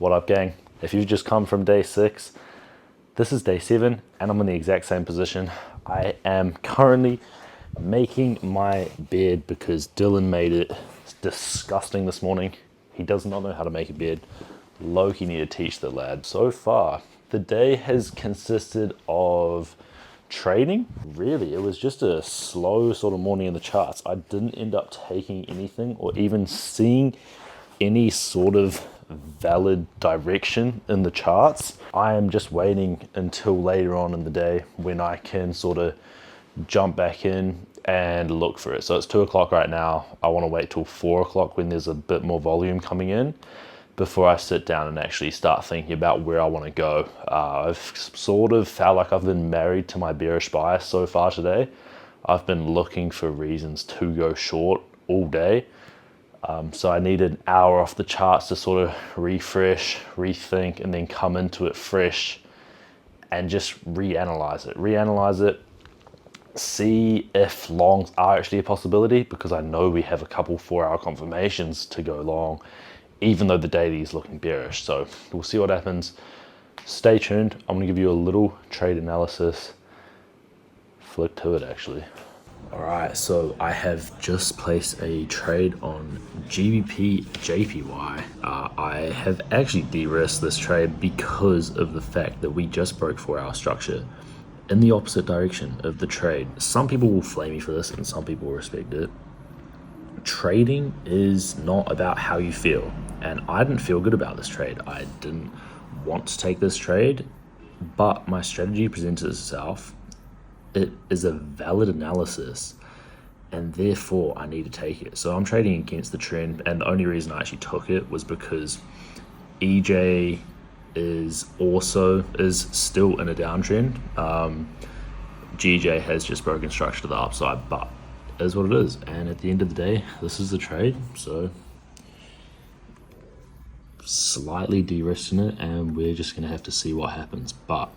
What up, gang? If you've just come from day 6, this is day 7 and I'm in the exact same position. I am currently making my bed because Dylan made it disgusting this morning. He does not know how to make a bed. Loki need to teach the lad. So far, the day has consisted of trading. Really, it was just a slow sort of morning in the charts. I didn't end up taking anything or even seeing any sort of valid direction in the charts. I am just waiting until later on in the day when I can sort of jump back in and look for it. So it's 2 o'clock right now. I want to wait till 4 o'clock when there's a bit more volume coming in before I sit down and actually start thinking about where I want to go. I've sort of felt like I've been married to my bearish bias so far today. I've been looking for reasons to go short all day. So I need an hour off the charts to sort of refresh, rethink, and then come into it fresh and just reanalyze it, see if longs are actually a possibility, because I know we have a couple 4-hour confirmations to go long, even though the daily is looking bearish. So we'll see what happens. Stay tuned. I'm gonna give you a little trade analysis. Flip to it actually. All right, so I have just placed a trade on GBP JPY. I have actually de-risked this trade because of the fact that we just broke 4-hour structure in the opposite direction of the trade. Some people will flame me for this and some people will respect it. Trading is not about how you feel, and I didn't feel good about this trade. I didn't want to take this trade, but my strategy presented itself. It is a valid analysis and therefore I need to take it. So I'm trading against the trend, and the only reason I actually took it was because EJ is still in a downtrend. GJ has just broken structure to the upside, but it is what it is. And at the end of the day, this is the trade. So slightly de-risking it, and we're just gonna have to see what happens. But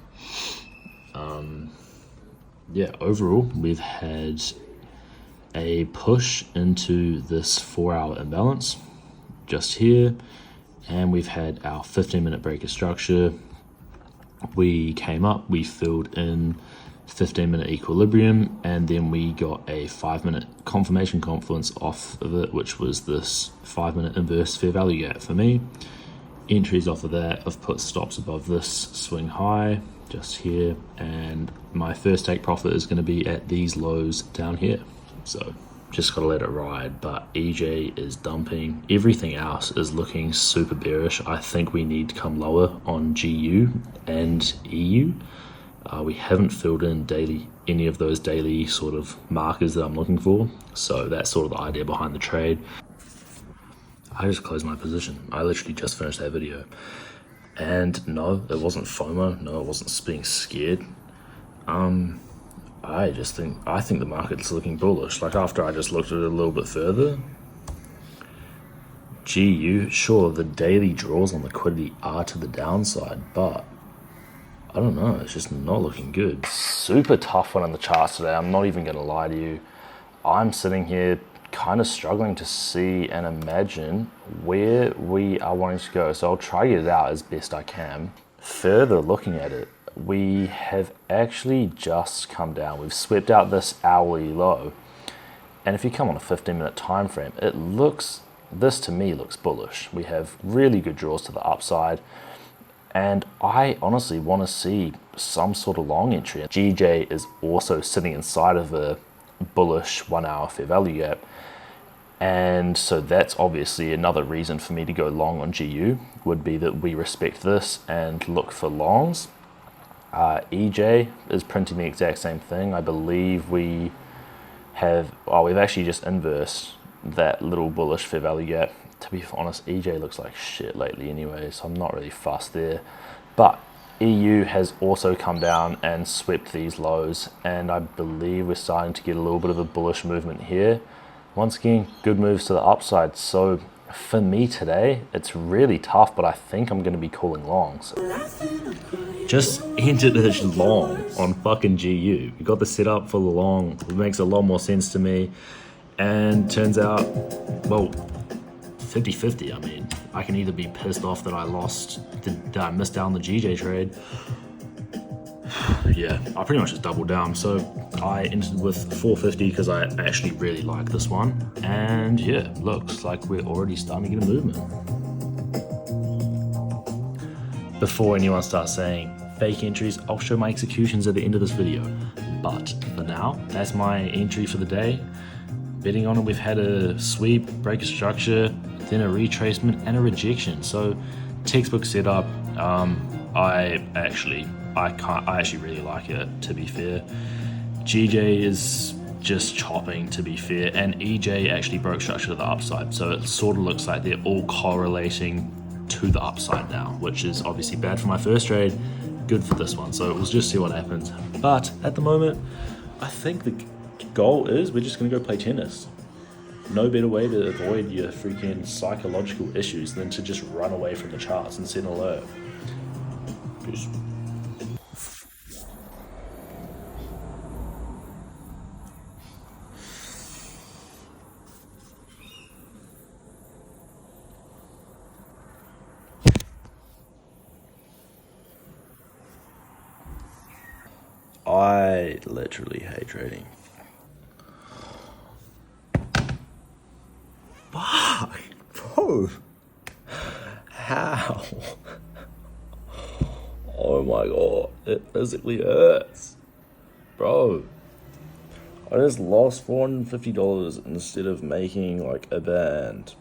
yeah, overall, we've had a push into this 4-hour imbalance just here, and we've had our 15-minute break of structure. We came up, we filled in 15-minute equilibrium, and then we got a 5-minute confirmation confluence off of it, which was this 5-minute inverse fair value gap for me. Entries off of that, I've put stops above this swing high just here, and my first take profit is going to be at these lows down here. So just gotta let it ride. But EJ is dumping. Everything else is looking super bearish. I think we need to come lower on GU and EU. We haven't filled in any of those daily sort of markers that I'm looking for, so that's sort of the idea behind the trade. I just closed my position. I literally just finished that video. And no, it wasn't FOMO. No, it wasn't being scared. I think the market's looking bullish. Like, after I just looked at it a little bit further, GU, sure, the daily draws on liquidity are to the downside, but I don't know, it's just not looking good. Super tough one on the charts today. I'm not even gonna lie to you. I'm sitting here kind of struggling to see and imagine where we are wanting to go. So I'll try to get it out as best I can. Further looking at it, we have actually just come down. We've swept out this hourly low. And if you come on a 15-minute time frame, this to me looks bullish. We have really good draws to the upside. And I honestly want to see some sort of long entry. GJ is also sitting inside of a bullish 1-hour fair value gap. And so that's obviously another reason for me to go long on GU, would be that we respect this and look for longs. EJ is printing the exact same thing. I believe we've actually just inversed that little bullish fair value gap. To be honest, EJ looks like shit lately anyway, so I'm not really fussed there. But EU has also come down and swept these lows, and I believe we're starting to get a little bit of a bullish movement here. Once again, good moves to the upside. So for me today, it's really tough, but I think I'm going to be calling longs. Just entered a long on fucking GU. We got the setup for the long. It makes a lot more sense to me. And turns out, well, 50-50. I mean, I can either be pissed off that I missed out on the GJ trade. Yeah, I pretty much just doubled down. So I entered with 450 because I actually really like this one. And yeah, looks like we're already starting to get a movement. Before anyone starts saying fake entries, I'll show my executions at the end of this video. But for now, that's my entry for the day. Betting on it, we've had a sweep, break a structure, then a retracement and a rejection. So textbook setup. I actually really like it, to be fair. GJ is just chopping, to be fair, and EJ actually broke structure to the upside. So it sort of looks like they're all correlating to the upside now, which is obviously bad for my first trade, good for this one. So we'll just see what happens. But at the moment, I think the goal is we're just gonna go play tennis. No better way to avoid your freaking psychological issues than to just run away from the charts and send an alert. Peace. I literally hate trading. Fuck, bro. How? Oh my god, it physically hurts. Bro, I just lost $450 instead of making like a band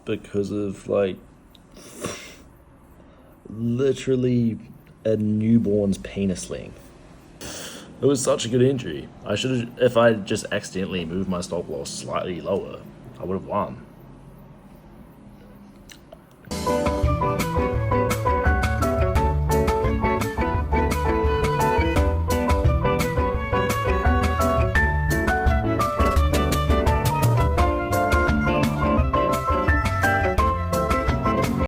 because of like literally a newborn's penis length. It was such a good entry. I should have, if I just accidentally moved my stop loss slightly lower, I would have won.